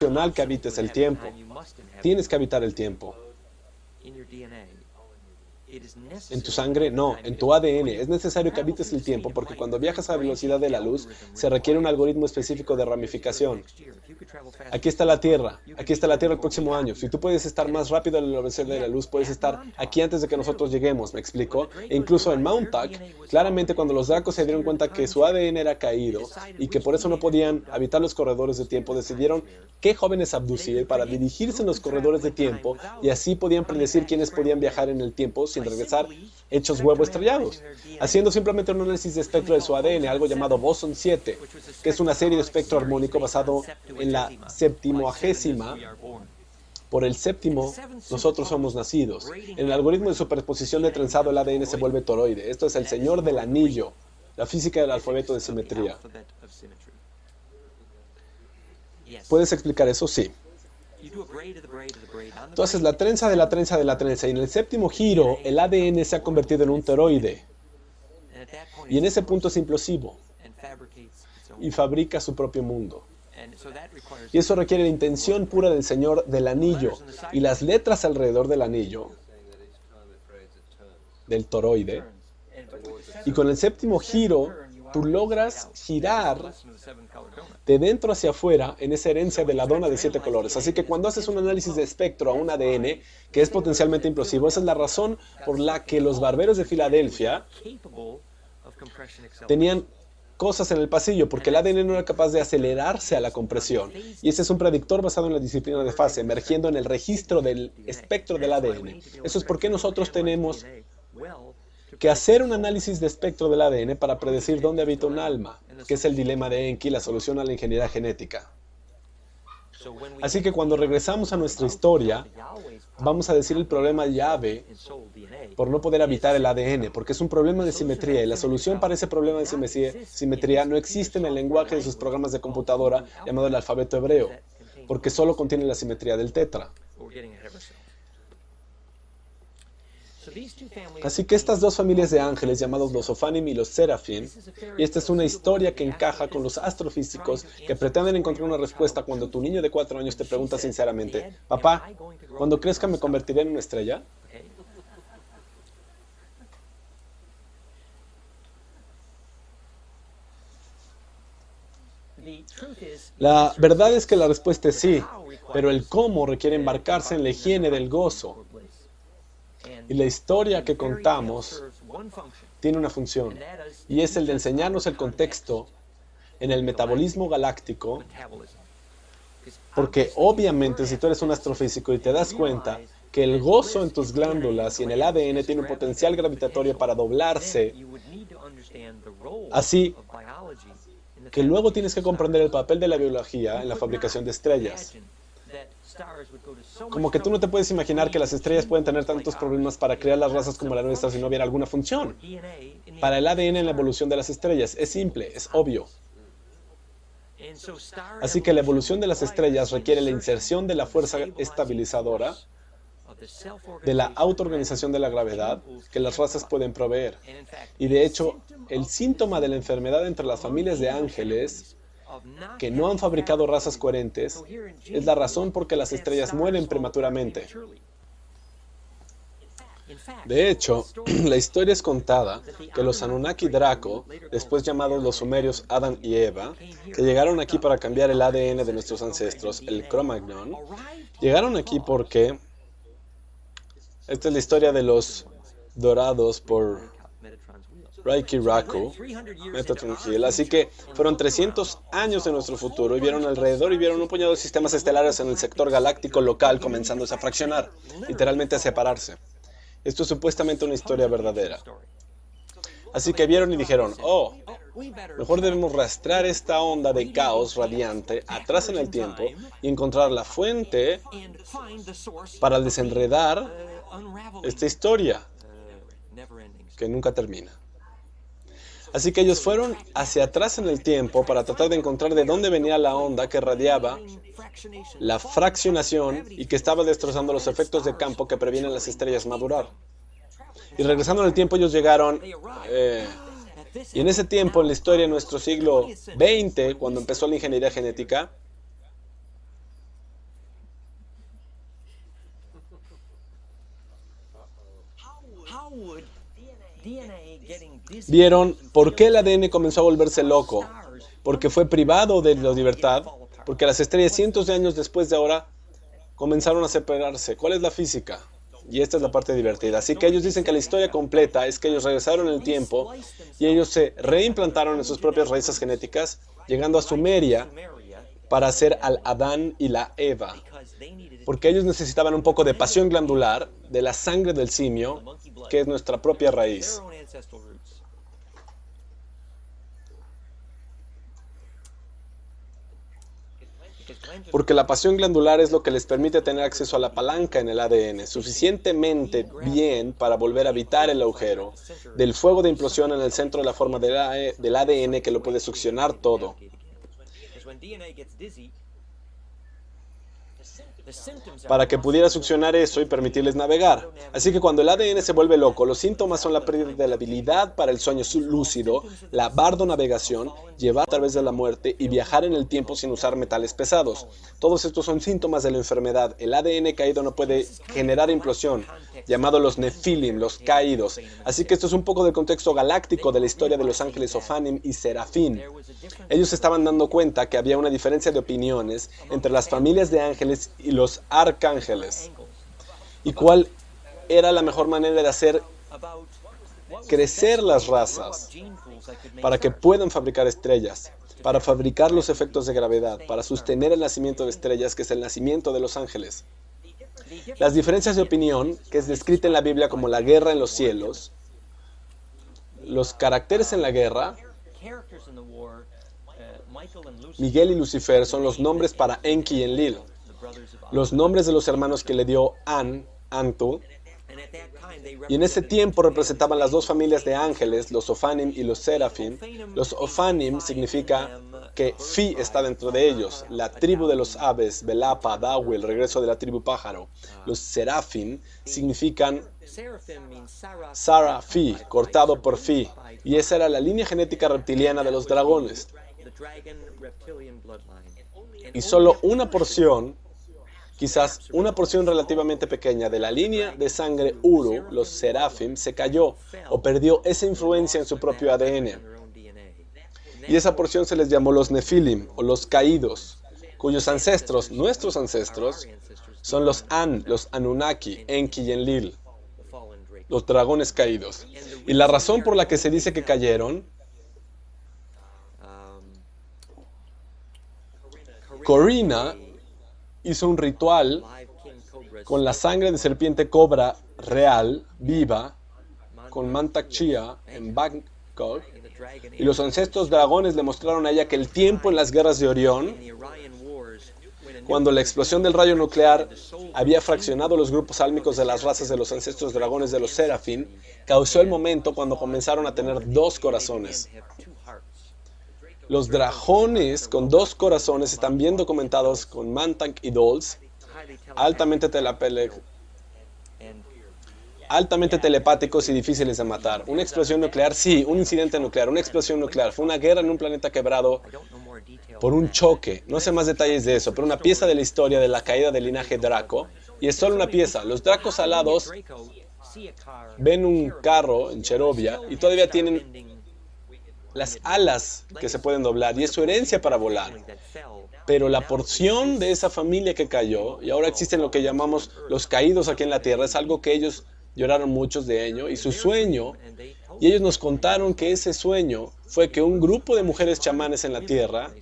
opcional que habites el tiempo. Tienes que habitar el tiempo. En tu sangre, no, en tu ADN. Es necesario que habites el tiempo porque cuando viajas a la velocidad de la luz, se requiere un algoritmo específico de ramificación. Aquí está la Tierra el próximo año. Si tú puedes estar más rápido en la velocidad de la luz, puedes estar aquí antes de que nosotros lleguemos, ¿me explico? E incluso en Mount Tuck, claramente cuando los Dracos se dieron cuenta que su ADN era caído y que por eso no podían habitar los corredores de tiempo, decidieron qué jóvenes abducir para dirigirse en los corredores de tiempo y así podían predecir quiénes podían viajar en el tiempo sin regresar hechos huevo estrellados, haciendo simplemente un análisis de espectro de su ADN, algo llamado Boson 7, que es una serie de espectro armónico basado en la 70ª. Por el séptimo, nosotros somos nacidos. En el algoritmo de superposición de trenzado, el ADN se vuelve toroide. Esto es el señor del anillo, la física del alfabeto de simetría. ¿Puedes explicar eso? Sí. Entonces, la trenza de la trenza de la trenza. Y en el séptimo giro, el ADN se ha convertido en un toroide. Y en ese punto es implosivo. Y fabrica su propio mundo. Y eso requiere la intención pura del Señor del Anillo. Y las letras alrededor del anillo, del toroide. Y con el séptimo giro, tú logras girar de dentro hacia afuera en esa herencia de la dona de 7 colores. Así que cuando haces un análisis de espectro a un ADN que es potencialmente implosivo, esa es la razón por la que los barberos de Filadelfia tenían cosas en el pasillo, porque el ADN no era capaz de acelerarse a la compresión. Y ese es un predictor basado en la disciplina de fase, emergiendo en el registro del espectro del ADN. Eso es por qué nosotros tenemos que hacer un análisis de espectro del ADN para predecir dónde habita un alma, que es el dilema de Enki, la solución a la ingeniería genética. Así que cuando regresamos a nuestra historia, vamos a decir el problema llave por no poder habitar el ADN, porque es un problema de simetría, y la solución para ese problema de simetría no existe en el lenguaje de sus programas de computadora llamado el alfabeto hebreo, porque solo contiene la simetría del tetra. Así que estas dos familias de ángeles llamados los Ophanim y los Serafim, y esta es una historia que encaja con los astrofísicos que pretenden encontrar una respuesta cuando tu niño de 4 años te pregunta sinceramente, papá, cuando crezca me convertiré en una estrella. La verdad es que la respuesta es sí, pero el cómo requiere embarcarse en la higiene del gozo. Y la historia que contamos tiene una función, y es el de enseñarnos el contexto en el metabolismo galáctico, porque obviamente si tú eres un astrofísico y te das cuenta que el gozo en tus glándulas y en el ADN tiene un potencial gravitatorio para doblarse, así que luego tienes que comprender el papel de la biología en la fabricación de estrellas. Como que tú no te puedes imaginar que las estrellas pueden tener tantos problemas para crear las razas como la nuestra si no hubiera alguna función. Para el ADN en la evolución de las estrellas es simple, es obvio. Así que la evolución de las estrellas requiere la inserción de la fuerza estabilizadora, de la autoorganización de la gravedad que las razas pueden proveer. Y de hecho, el síntoma de la enfermedad entre las familias de ángeles que no han fabricado razas coherentes es la razón por que las estrellas mueren prematuramente. De hecho, la historia es contada que los Anunnaki Draco, después llamados los sumerios Adán y Eva, que llegaron aquí para cambiar el ADN de nuestros ancestros, el Cro-Magnon, llegaron aquí porque esta es la historia de los dorados por Raiki Raku, Metatron Hill. Así que fueron 300 años de nuestro futuro y vieron alrededor y vieron un puñado de sistemas estelares en el sector galáctico local comenzándose a fraccionar, literalmente a separarse. Esto es supuestamente una historia verdadera. Así que vieron y dijeron, oh, mejor debemos rastrear esta onda de caos radiante atrás en el tiempo y encontrar la fuente para desenredar esta historia que nunca termina. Así que ellos fueron hacia atrás en el tiempo para tratar de encontrar de dónde venía la onda que radiaba la fraccionación y que estaba destrozando los efectos de campo que previenen las estrellas madurar. Y regresando en el tiempo ellos llegaron, y en ese tiempo, en la historia de nuestro siglo XX, cuando empezó la ingeniería genética, vieron por qué el ADN comenzó a volverse loco, porque fue privado de la libertad, porque las estrellas cientos de años después de ahora comenzaron a separarse. ¿Cuál es la física? Y esta es la parte divertida. Así que ellos dicen que la historia completa es que ellos regresaron en el tiempo y ellos se reimplantaron en sus propias raíces genéticas, llegando a Sumeria para hacer al Adán y la Eva. Porque ellos necesitaban un poco de pasión glandular, de la sangre del simio, que es nuestra propia raíz. Porque la pasión glandular es lo que les permite tener acceso a la palanca en el ADN, suficientemente bien para volver a habitar el agujero del fuego de implosión en el centro de la forma del ADN que lo puede succionar todo. Para que pudiera succionar eso y permitirles navegar. Así que cuando el ADN se vuelve loco, los síntomas son la pérdida de la habilidad para el sueño lúcido, la bardonavegación, llevar a través de la muerte y viajar en el tiempo sin usar metales pesados. Todos estos son síntomas de la enfermedad. El ADN caído no puede generar implosión, llamado los Nefilim, los caídos. Así que esto es un poco del contexto galáctico de la historia de los ángeles Ophanim y Serafín. Ellos se estaban dando cuenta que había una diferencia de opiniones entre las familias de ángeles y los arcángeles. ¿Y cuál era la mejor manera de hacer crecer las razas para que puedan fabricar estrellas, para fabricar los efectos de gravedad, para sostener el nacimiento de estrellas, que es el nacimiento de los ángeles? Las diferencias de opinión, que es descrita en la Biblia como la guerra en los cielos, los caracteres en la guerra, Miguel y Lucifer, son los nombres para Enki y Enlil. Los nombres de los hermanos que le dio Antu, y en ese tiempo representaban las dos familias de ángeles, los Ophanim y los Serafim. Los Ophanim significa que Fi está dentro de ellos, la tribu de los aves, Belapa, Dawi, el regreso de la tribu pájaro. Los Serafim significan Sara Fi, cortado por Fi, y esa era la línea genética reptiliana de los dragones. Y solo una porción, quizás una porción relativamente pequeña de la línea de sangre Uru, los Serafim, se cayó o perdió esa influencia en su propio ADN. Y esa porción se les llamó los Nefilim, o los caídos, cuyos ancestros, nuestros ancestros, son los Anunnaki, Enki y Enlil, los dragones caídos. Y la razón por la que se dice que cayeron, Corina hizo un ritual con la sangre de serpiente cobra real, viva, con Mantak Chia en Bangkok, y los ancestros dragones le mostraron a ella que el tiempo en las guerras de Orión, cuando la explosión del rayo nuclear había fraccionado los grupos álmicos de las razas de los ancestros dragones de los Serafín, causó el momento cuando comenzaron a tener dos corazones. Los dragones con dos corazones están bien documentados con Mantak y Dolls, altamente telepáticos y difíciles de matar. Una explosión nuclear, sí, un incidente nuclear, una explosión nuclear. Fue una guerra en un planeta quebrado por un choque. No sé más detalles de eso, pero una pieza de la historia de la caída del linaje Draco. Y es solo una pieza. Los Dracos alados ven un carro en Cherovia y todavía tienen las alas que se pueden doblar, y es su herencia para volar. Pero la porción de esa familia que cayó, y ahora existen lo que llamamos los caídos aquí en la tierra, es algo que ellos lloraron muchos de ello, y su sueño, y ellos nos contaron que ese sueño fue que un grupo de mujeres chamanes en la tierra,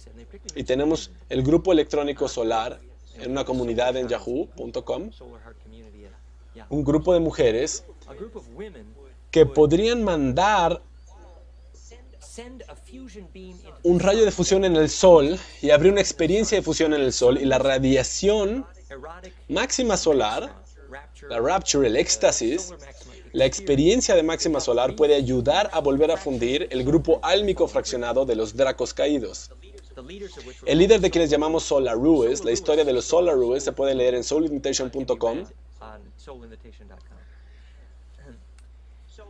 y tenemos el grupo electrónico solar en una comunidad en yahoo.com, un grupo de mujeres que podrían mandar un rayo de fusión en el Sol y abrir una experiencia de fusión en el Sol, y la radiación máxima solar, la rapture, el éxtasis, la experiencia de máxima solar puede ayudar a volver a fundir el grupo álmico fraccionado de los Dracos caídos. El líder de quienes llamamos Solarues, la historia de los Solarues se puede leer en soulinvitation.com.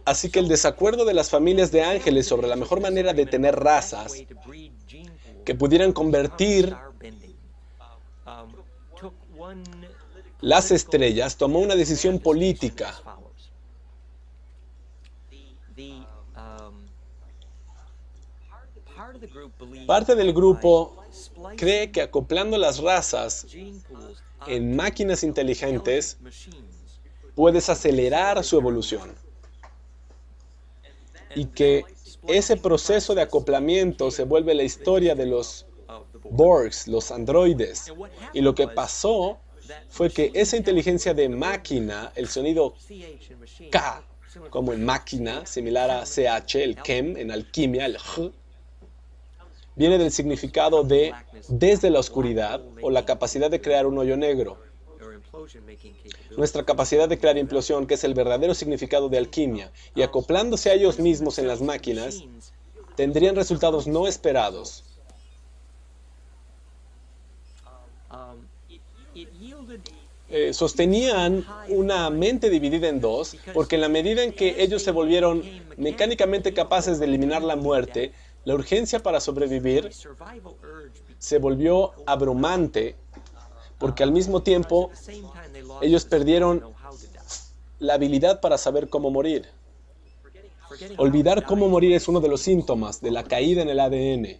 Así que el desacuerdo de las familias de ángeles sobre la mejor manera de tener razas que pudieran convertir las estrellas tomó una decisión política. Parte del grupo cree que acoplando las razas en máquinas inteligentes puedes acelerar su evolución y que ese proceso de acoplamiento se vuelve la historia de los Borgs, los androides. Y lo que pasó fue que esa inteligencia de máquina, el sonido K, como en máquina, similar a CH, el chem, en alquimia, el J, viene del significado de desde la oscuridad o la capacidad de crear un hoyo negro. Nuestra capacidad de crear implosión, que es el verdadero significado de alquimia, y acoplándose a ellos mismos en las máquinas, tendrían resultados no esperados. Sostenían una mente dividida en dos, porque en la medida en que ellos se volvieron mecánicamente capaces de eliminar la muerte, la urgencia para sobrevivir se volvió abrumante, porque al mismo tiempo ellos perdieron la habilidad para saber cómo morir. Olvidar cómo morir es uno de los síntomas de la caída en el ADN,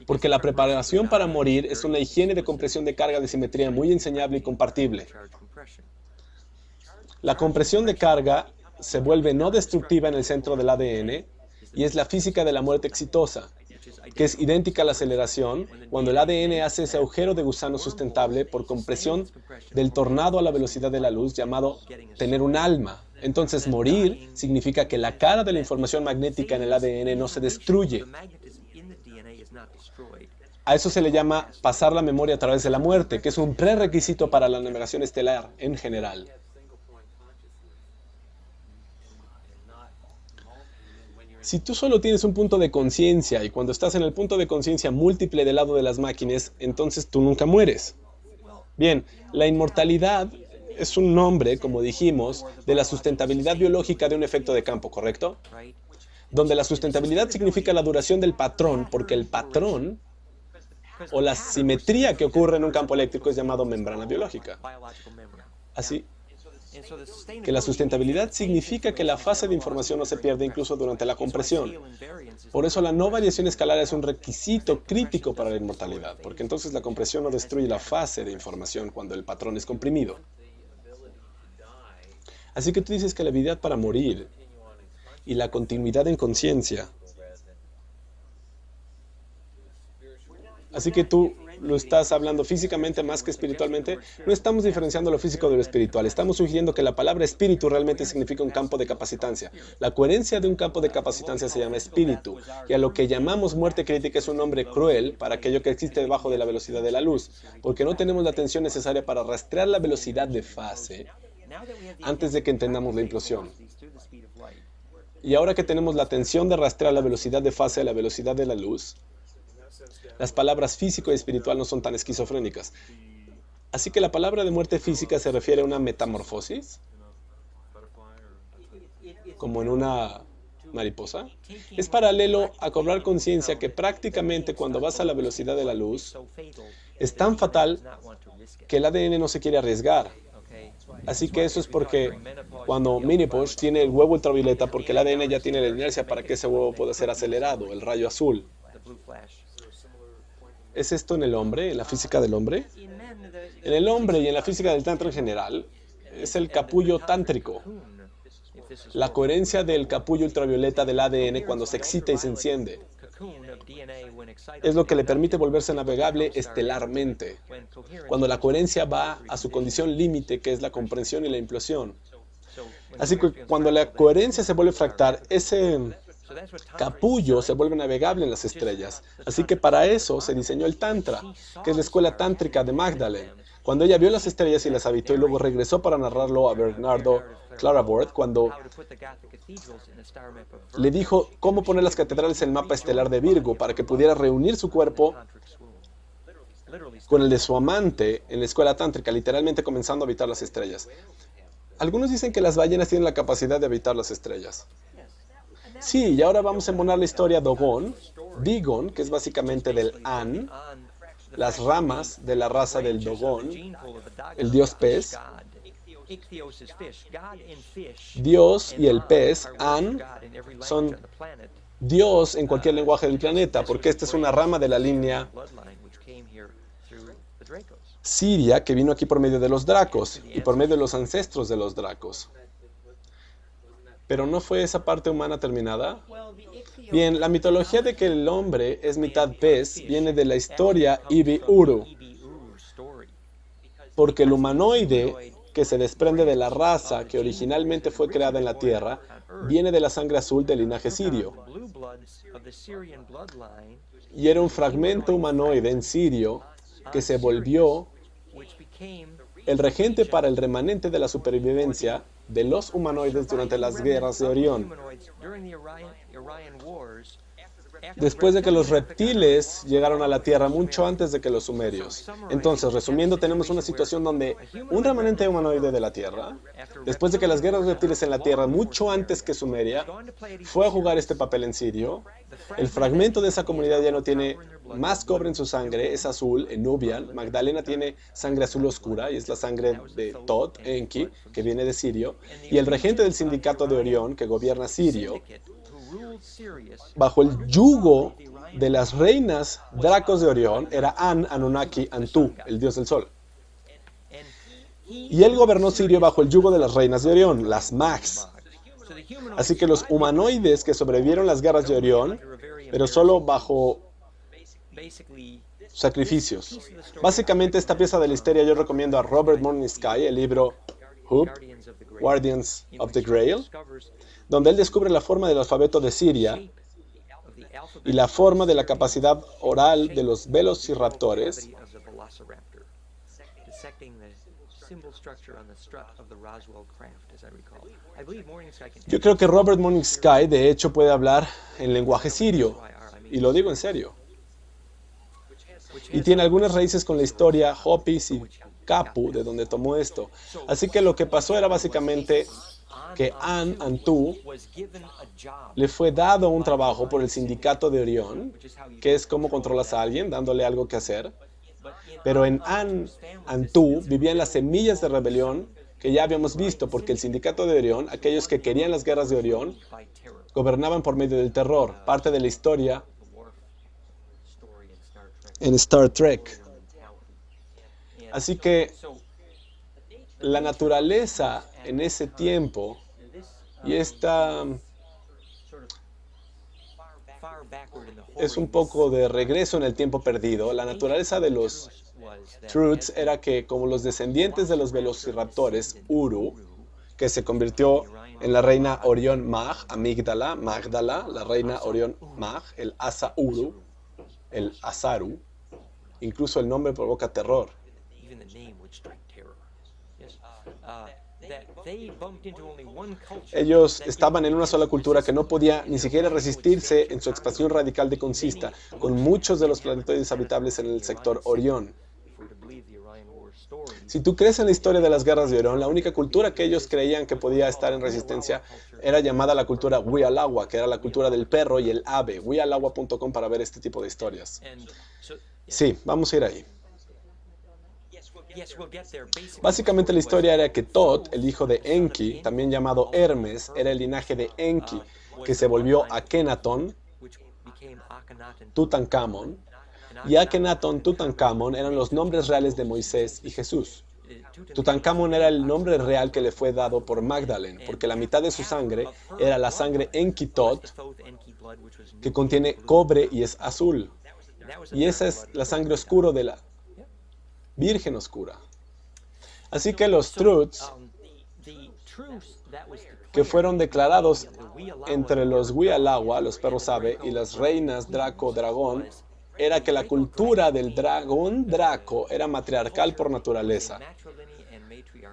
porque la preparación para morir es una higiene de compresión de carga de simetría muy enseñable y compartible. La compresión de carga se vuelve no destructiva en el centro del ADN y es la física de la muerte exitosa, que es idéntica a la aceleración cuando el ADN hace ese agujero de gusano sustentable por compresión del tornado a la velocidad de la luz, llamado tener un alma. Entonces, morir significa que la cara de la información magnética en el ADN no se destruye. A eso se le llama pasar la memoria a través de la muerte, que es un prerequisito para la navegación estelar en general. Si tú solo tienes un punto de conciencia y cuando estás en el punto de conciencia múltiple del lado de las máquinas, entonces tú nunca mueres. Bien, la inmortalidad es un nombre, como dijimos, de la sustentabilidad biológica de un efecto de campo, ¿correcto? Donde la sustentabilidad significa la duración del patrón, porque el patrón o la simetría que ocurre en un campo eléctrico es llamado membrana biológica. Así que la sustentabilidad significa que la fase de información no se pierde incluso durante la compresión. Por eso la no variación escalar es un requisito crítico para la inmortalidad, porque entonces la compresión no destruye la fase de información cuando el patrón es comprimido. Así que tú dices que la habilidad para morir y la continuidad en conciencia. Así que tú lo estás hablando físicamente más que espiritualmente. No estamos diferenciando lo físico de lo espiritual. Estamos sugiriendo que la palabra espíritu realmente significa un campo de capacitancia. La coherencia de un campo de capacitancia se llama espíritu. Y a lo que llamamos muerte crítica es un nombre cruel para aquello que existe debajo de la velocidad de la luz. Porque no tenemos la atención necesaria para rastrear la velocidad de fase antes de que entendamos la implosión. Y ahora que tenemos la atención de rastrear la velocidad de fase a la velocidad de la luz, las palabras físico y espiritual no son tan esquizofrénicas. Así que la palabra de muerte física se refiere a una metamorfosis, como en una mariposa. Es paralelo a cobrar conciencia que prácticamente cuando vas a la velocidad de la luz, es tan fatal que el ADN no se quiere arriesgar. Así que eso es porque cuando Minipush tiene el huevo ultravioleta, porque el ADN ya tiene la inercia para que ese huevo pueda ser acelerado, el rayo azul. ¿Es esto en el hombre, en la física del hombre? En el hombre y en la física del tantra en general, es el capullo tántrico. La coherencia del capullo ultravioleta del ADN cuando se excita y se enciende. Es lo que le permite volverse navegable estelarmente. Cuando la coherencia va a su condición límite, que es la comprensión y la implosión. Así que cuando la coherencia se vuelve fractal, ese capullo se vuelve navegable en las estrellas. Así que para eso se diseñó el Tantra, que es la escuela tántrica de Magdalene. Cuando ella vio las estrellas y las habitó y luego regresó para narrarlo a Bernardo Clarabout, cuando le dijo cómo poner las catedrales en el mapa estelar de Virgo para que pudiera reunir su cuerpo con el de su amante en la escuela tántrica, literalmente comenzando a habitar las estrellas. Algunos dicen que las ballenas tienen la capacidad de habitar las estrellas. Sí, y ahora vamos a embonar la historia Dogon, Digon, que es básicamente del An, las ramas de la raza del Dogon, el dios pez. Dios y el pez, An, son Dios en cualquier lenguaje del planeta, porque esta es una rama de la línea siria que vino aquí por medio de los dracos y por medio de los ancestros de los dracos. ¿Pero no fue esa parte humana terminada? Bien, la mitología de que el hombre es mitad pez viene de la historia Ibi-Uru, porque el humanoide que se desprende de la raza que originalmente fue creada en la tierra viene de la sangre azul del linaje sirio. Y era un fragmento humanoide en Sirio que se volvió el regente para el remanente de la supervivencia de los humanoides durante las guerras de Orión. Después de que los reptiles llegaron a la Tierra mucho antes de que los sumerios. Entonces, resumiendo, tenemos una situación donde un remanente humanoide de la Tierra, después de que las guerras de reptiles en la Tierra, mucho antes que Sumeria, fue a jugar este papel en Sirio. El fragmento de esa comunidad ya no tiene más cobre en su sangre, es azul, en Nubian. Magdalena tiene sangre azul oscura y es la sangre de Tot, Enki, que viene de Sirio. Y el regente del sindicato de Orión, que gobierna Sirio, bajo el yugo de las reinas Dracos de Orión, era An, Anunnaki, Antu, el dios del sol. Y él gobernó Sirio bajo el yugo de las reinas de Orión, las Mags. Así que los humanoides que sobrevivieron las guerras de Orión, pero solo bajo sacrificios. Básicamente esta pieza de la historia yo recomiendo a Robert Morningsky, el libro Hoop, Guardians of the Grail, donde él descubre la forma del alfabeto de Siria y la forma de la capacidad oral de los velociraptores. Yo creo que Robert Morningsky, de hecho, puede hablar en lenguaje sirio, y lo digo en serio. Y tiene algunas raíces con la historia Hopis y Kapu, de donde tomó esto. Así que lo que pasó era básicamente que Antu le fue dado un trabajo por el sindicato de Orión, que es cómo controlas a alguien, dándole algo que hacer. Pero en Antu vivían las semillas de rebelión que ya habíamos visto, porque el sindicato de Orión, aquellos que querían las guerras de Orión, gobernaban por medio del terror, parte de la historia en Star Trek. Así que la naturaleza en ese tiempo y esta es un poco de regreso en el tiempo perdido. La naturaleza de los Truths era que, como los descendientes de los velociraptores, Uru, que se convirtió en la reina Orión Mag, Amígdala, Magdala, la reina Orión Mag, el Asa Uru, el Asaru, incluso el nombre provoca terror. Ellos estaban en una sola cultura que no podía ni siquiera resistirse en su expansión radical de consista, con muchos de los planetoides habitables en el sector Orión. Si tú crees en la historia de las guerras de Orión, la única cultura que ellos creían que podía estar en resistencia era llamada la cultura Wialawa, que era la cultura del perro y el ave. Wialawa.com para ver este tipo de historias. Sí, vamos a ir ahí. Básicamente la historia era que Tot, el hijo de Enki, también llamado Hermes, era el linaje de Enki, que se volvió Akenatón, Tutankamón, y Akenatón, Tutankamón eran los nombres reales de Moisés y Jesús. Tutankamón era el nombre real que le fue dado por Magdalene, porque la mitad de su sangre era la sangre Enki-Tot, que contiene cobre y es azul. Y esa es la sangre oscura de la Virgen oscura. Así que los Truths que fueron declarados entre los Wialawa, los perros ave, y las reinas Draco-Dragón, era que la cultura del dragón Draco era matriarcal por naturaleza,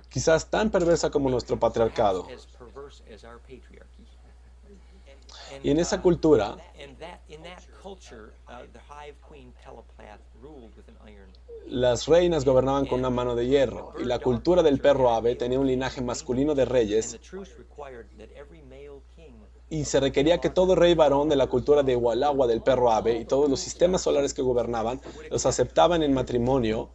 quizás tan perversa como nuestro patriarcado. Y en esa cultura, las reinas gobernaban con una mano de hierro, y la cultura del perro ave tenía un linaje masculino de reyes, y se requería que todo rey varón de la cultura de Wialawa del perro ave y todos los sistemas solares que gobernaban los aceptaban en matrimonio